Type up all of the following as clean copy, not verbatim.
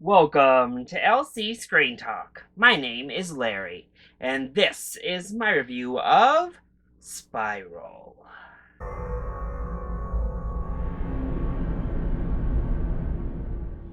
Welcome to LC Screen Talk. My name is Larry, and this is my review of Spiral.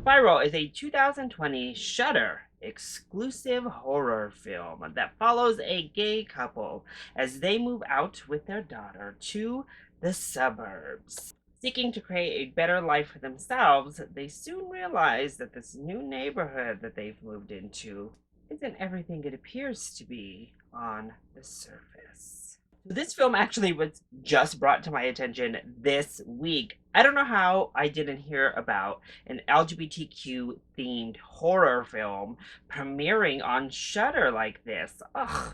Spiral is a 2020 Shudder exclusive horror film that follows a gay couple as they move out with their daughter to the suburbs. Seeking to create a better life for themselves, they soon realize that this new neighborhood that they've moved into isn't everything it appears to be on the surface. This film actually was just brought to my attention this week. I don't know how I didn't hear about an LGBTQ themed horror film premiering on Shudder like this. Ugh.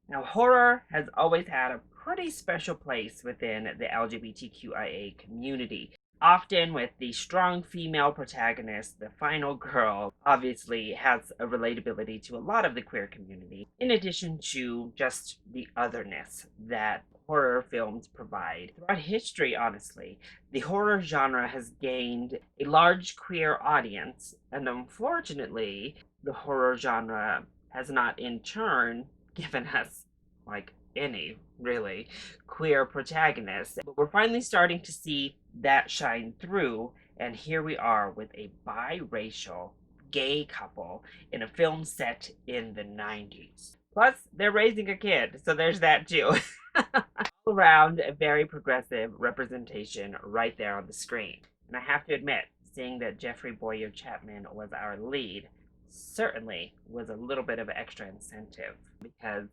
Now, horror has always had a pretty special place within the LGBTQIA community. Often with the strong female protagonist, the final girl obviously has a relatability to a lot of the queer community, in addition to just the otherness that horror films provide. Throughout history, honestly, the horror genre has gained a large queer audience, and unfortunately, the horror genre has not in turn given us like any really queer protagonists. But we're finally starting to see that shine through, and here we are with a biracial gay couple in a film set in the 90s. Plus, they're raising a kid, so there's that too. All around a very progressive representation right there on the screen. And I have to admit, seeing that Jeffrey Boyer Chapman was our lead certainly was a little bit of extra incentive because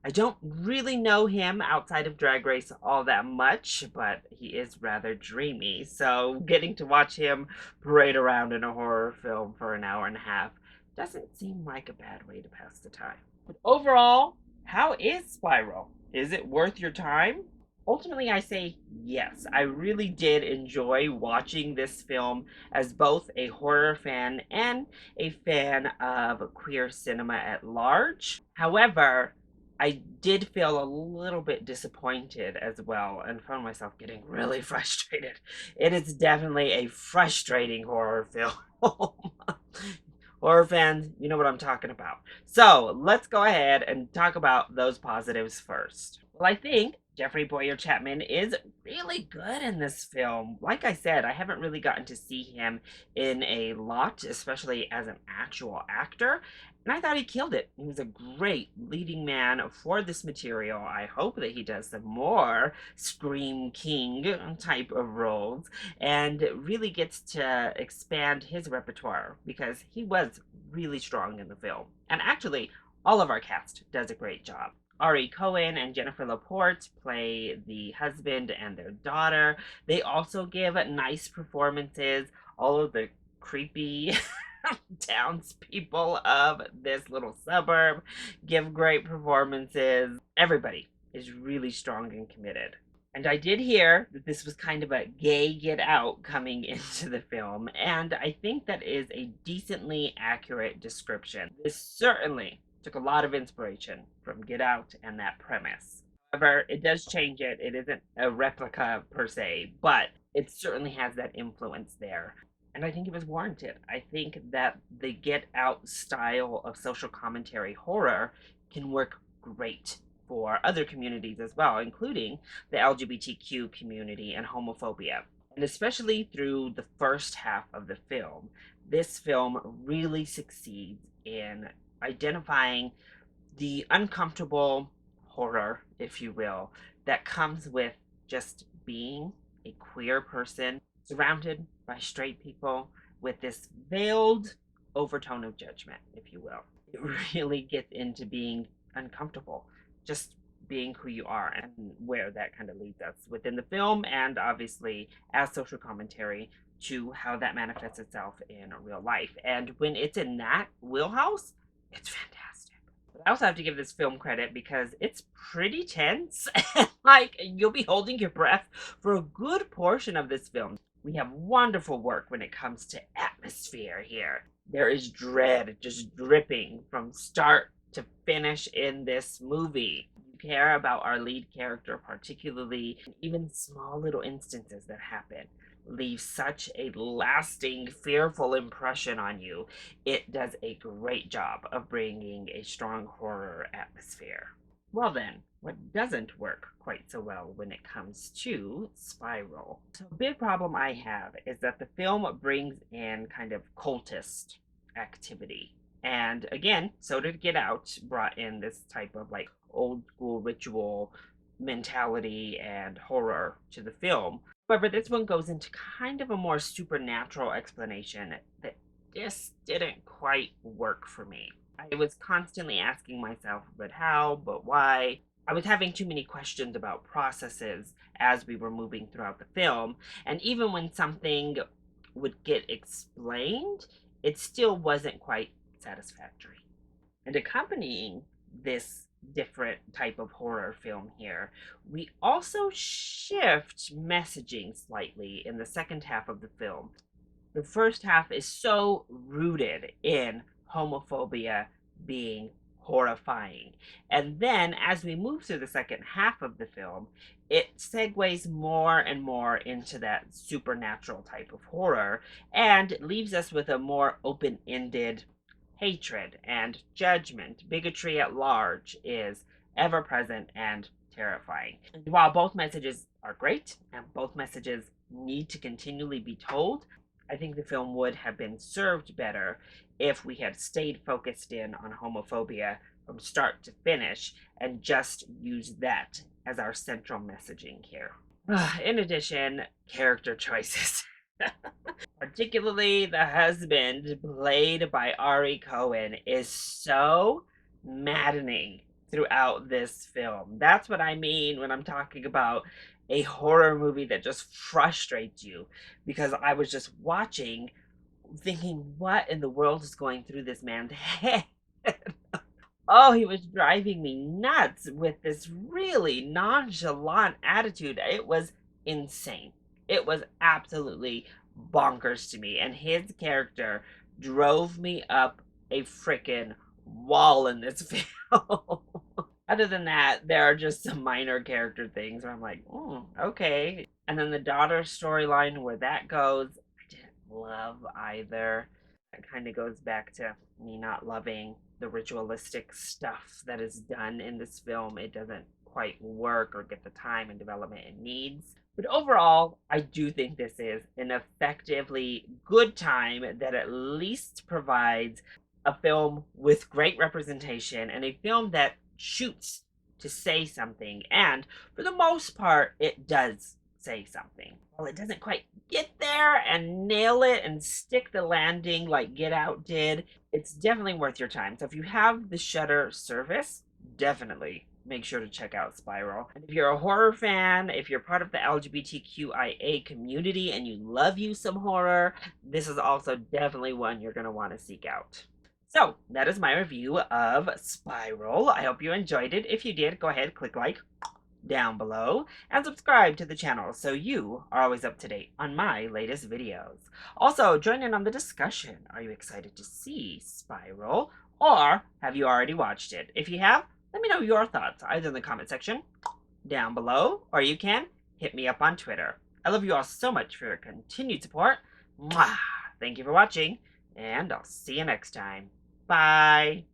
I don't really know him outside of Drag Race all that much, but he is rather dreamy. So getting to watch him parade around in a horror film for an hour and a half doesn't seem like a bad way to pass the time. But overall, how is Spiral? Is it worth your time? Ultimately, I say yes. I really did enjoy watching this film as both a horror fan and a fan of queer cinema at large. However, I did feel a little bit disappointed as well and found myself getting really frustrated. It is definitely a frustrating horror film. Horror fans, you know what I'm talking about. So let's go ahead and talk about those positives first. Well, I think Jeffrey Boyer Chapman is really good in this film. Like I said, I haven't really gotten to see him in a lot, especially as an actual actor. And I thought he killed it. He was a great leading man for this material. I hope that he does some more Scream King type of roles and really gets to expand his repertoire because he was really strong in the film. And actually, all of our cast does a great job. Ari Cohen and Jennifer Laporte play the husband and their daughter. They also give nice performances. All of the creepy townspeople of this little suburb give great performances. Everybody is really strong and committed. And I did hear that this was kind of a gay get out coming into the film, and I think that is a decently accurate description. This certainly took a lot of inspiration from Get Out and that premise. However, it does change it. It isn't a replica per se, but it certainly has that influence there. And I think it was warranted. I think that the Get Out style of social commentary horror can work great for other communities as well, including the LGBTQ community and homophobia. And especially through the first half of the film, this film really succeeds in identifying the uncomfortable horror, if you will, that comes with just being a queer person surrounded by straight people with this veiled overtone of judgment, if you will. It really gets into being uncomfortable, just being who you are and where that kind of leads us within the film and obviously as social commentary to how that manifests itself in real life. And when it's in that wheelhouse, it's fantastic. But I also have to give this film credit because it's pretty tense. Like, you'll be holding your breath for a good portion of this film. We have wonderful work when it comes to atmosphere here. There is dread just dripping from start to finish in this movie. You care about our lead character, particularly even small little instances that happen. leaves such a lasting, fearful impression on you. It does a great job of bringing a strong horror atmosphere. Well, then, what doesn't work quite so well when it comes to Spiral? So, a big problem I have is that the film brings in kind of cultist activity. And again, so did Get Out, brought in this type of like old school ritual mentality and horror to the film. However, this one goes into kind of a more supernatural explanation that just didn't quite work for me. I was constantly asking myself, but how, but why? I was having too many questions about processes as we were moving throughout the film, and even when something would get explained, it still wasn't quite satisfactory. And accompanying this different type of horror film here, we also shift messaging slightly in the second half of the film. The first half is so rooted in homophobia being horrifying. And then as we move through the second half of the film, it segues more and more into that supernatural type of horror and leaves us with a more open ended hatred and judgment. Bigotry at large is ever present and terrifying. And while both messages are great and both messages need to continually be told, I think the film would have been served better if we had stayed focused in on homophobia from start to finish and just used that as our central messaging here. In addition, character choices. Particularly the husband, played by Ari Cohen, is so maddening throughout this film. That's what I mean when I'm talking about a horror movie that just frustrates you, because I was just watching thinking, what in the world is going through this man's head? Oh, he was driving me nuts with this really nonchalant attitude. It was insane. It was absolutely bonkers to me. And his character drove me up a freaking wall in this film. Other than that, there are just some minor character things where I'm like, okay. And then the daughter storyline, where that goes, I didn't love either. It kind of goes back to me not loving the ritualistic stuff that is done in this film. It doesn't quite work or get the time and development it needs. But overall, I do think this is an effectively good time that at least provides a film with great representation and a film that shoots to say something. And for the most part, it does say something. While it doesn't quite get there and nail it and stick the landing like Get Out did, it's definitely worth your time. So if you have the Shudder service, definitely make sure to check out Spiral. And if you're a horror fan, if you're part of the LGBTQIA community and you love you some horror, this is also definitely one you're going to want to seek out. So that is my review of Spiral. I hope you enjoyed it. If you did, go ahead, click like down below and subscribe to the channel so you are always up to date on my latest videos. Also, join in on the discussion. Are you excited to see Spiral, or have you already watched it? If you have, let me know your thoughts either in the comment section down below, or you can hit me up on Twitter. I love you all so much for your continued support. Mwah! Thank you for watching, and I'll see you next time. Bye.